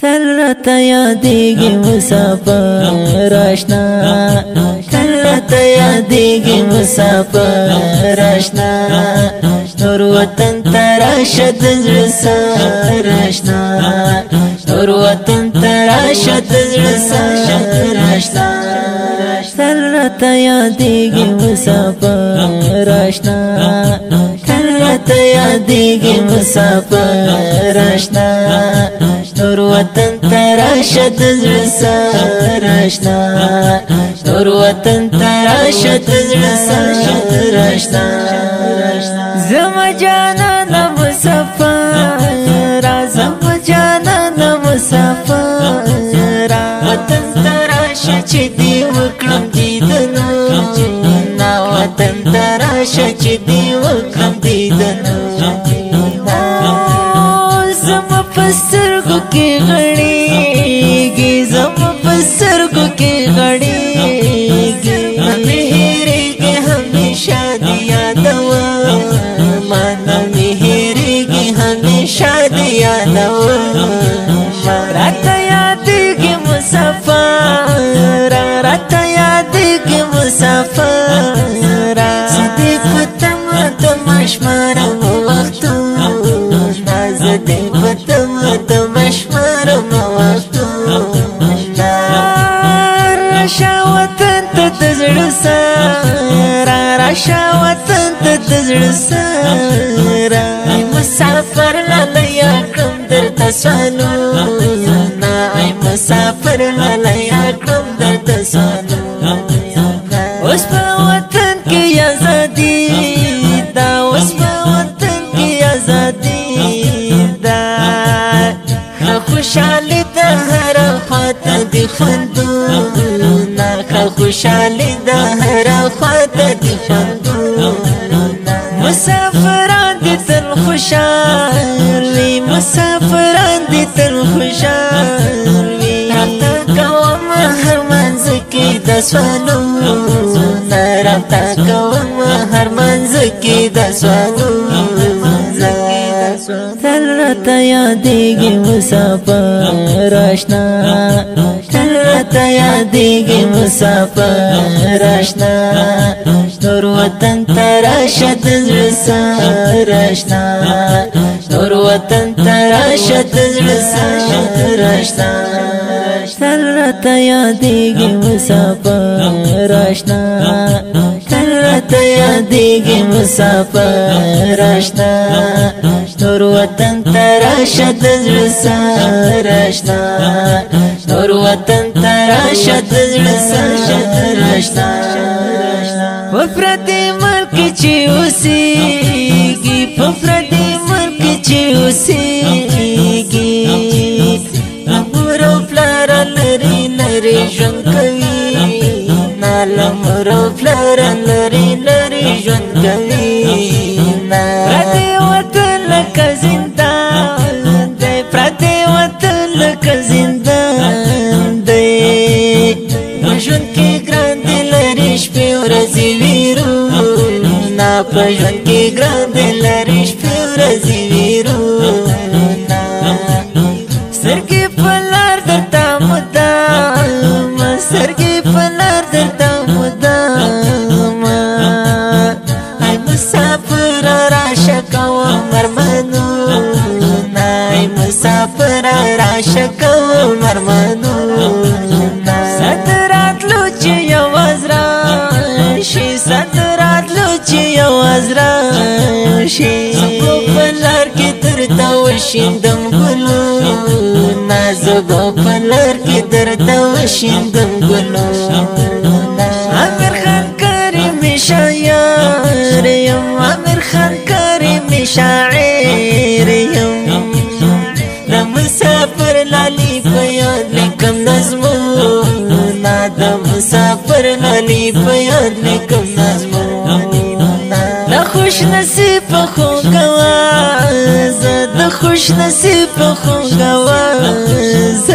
تلرت یادیږي مسافر آشنا تلرت یادیږي مسافر آشنا نور وطن تراشد زړه سر آشنا نور وطن تراشد زړه سر آشنا تلرت یادیږي مسافر آشنا تلرت یادیږي مسافر آشنا نور وطن تراشد زړه سر آشنا نور وطن تراشد زړه سر آشنا زما جانان مسافر زما جانان مسافر وطن تراشد چې دی وکړم دیدنو نا وطن تراشد چې دی وکړم دیدنو زما پسترګو کې غړېږي زما پسترګو کې غړېږي مې هېرېږي همیشه دې یادوم مانا مې هېرېږي همیشه دې یادوم راته یادېږي مسافر راته یادېږي مسافر زه دې په تمه تمه شمارم وختونه زه دې په تمه تمه شمارم وختونه راشه وطن ته د زړه سر راشه وطن ته د زړه سر ای مسافر لالیه کړم درته سوالونه ای مسافر لالیه کړم درته سوالونه اوس په وطن کې ازادي دا اوس په وطن کې ازادي دا خوشحالي د هر خواته دي خوندونه خوشحالي د هر خواته دي خوندونه مسافران دي تل خوشحال وي مسافران دي تل خوشحال وي راته کوم هر منځ کې د سوالونه راته کوم هر منځ کې د سوالونه تلرت یادیږي مسافر آشنا تلرت یادیږي مسافر آشنا نور وطن تراشد زړه سر آشنا نور وطن تراشد زړه سر آشنا تلرت یادیږي مسافر آشنا تلرت یادیږي مسافر آشنا نور وطن تراشد زړه سر آشنا نور وطن تراشد زړه سر آشنا په پردي ملک چې اوسېږي په پردي ملک چې اوسېږي مور او پلار لري لري ژوند کوي له مور او پلار لري لري ژوند کوي پردی وطن لکه زندان دی پردی وطن لکه زندان دی په ژوند کې ګران دي لري شپې ورځې ویرونه په ژوند کې ګران دي لري شپې ورځې ویرونه سترګې په لار درته مدام سترګې په لار درته مدام ای مسافر راشه کوم ارمانونه ای مسافر راشه کوم ارمانونه ست راتلو چې یوازې راشي ست راتلو چې یوازې راشي زه په لار کې درته وشیندم ګلونه زه په لار کې درته وشیندم ګلونه امیر خان کریم شاعر یم امیر خان کریم شاعر یم د مسافر لالی په یاد لیکم نظمونه د مسافر لالی په یاد لیکم نظمونه د خوش نصیب خوږواز د خوش نصیب خوږواز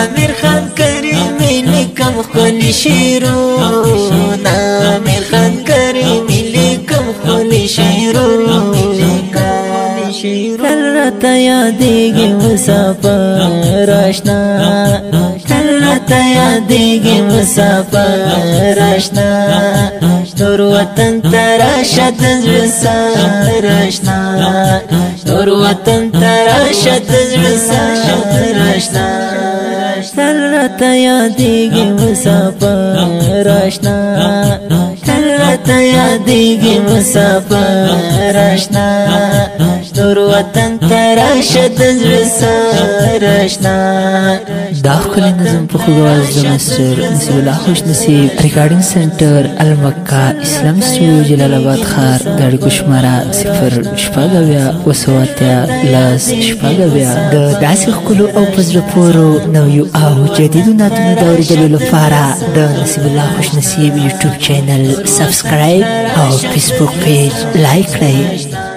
امیر خان کریم لیکم ښکلي شعرونه امیر خان کریم لیکم ښکلي شعرونه تلرت راته یادېږي مسافر اشنا تل راته یادېږي مسافر اشنا نور وطن ته راشه د زړه سر اشنا نور وطن ته راشه د زړه سر اشنا تل راته یادېږي مسافر اشنا تل راته یادېږي مسافر اشنا نور وطن ته راشه د زړه سر اشنا دا ښکلی نظم په خوږ اواز د مستر نصیب الله خوش نصیب ریکارډینګ سنټر المکه اسلام سټوډیو جلال آباد ښار د اړیکو شماره 0 د داسې ښکلو او په زړه پورو نویو او جدیدو نعتونو د اورېدلو لپاره د نصیب الله خوش نصیب یوټیوب چینل سبسکرایب او فیسبوک پیج لایک کړئ.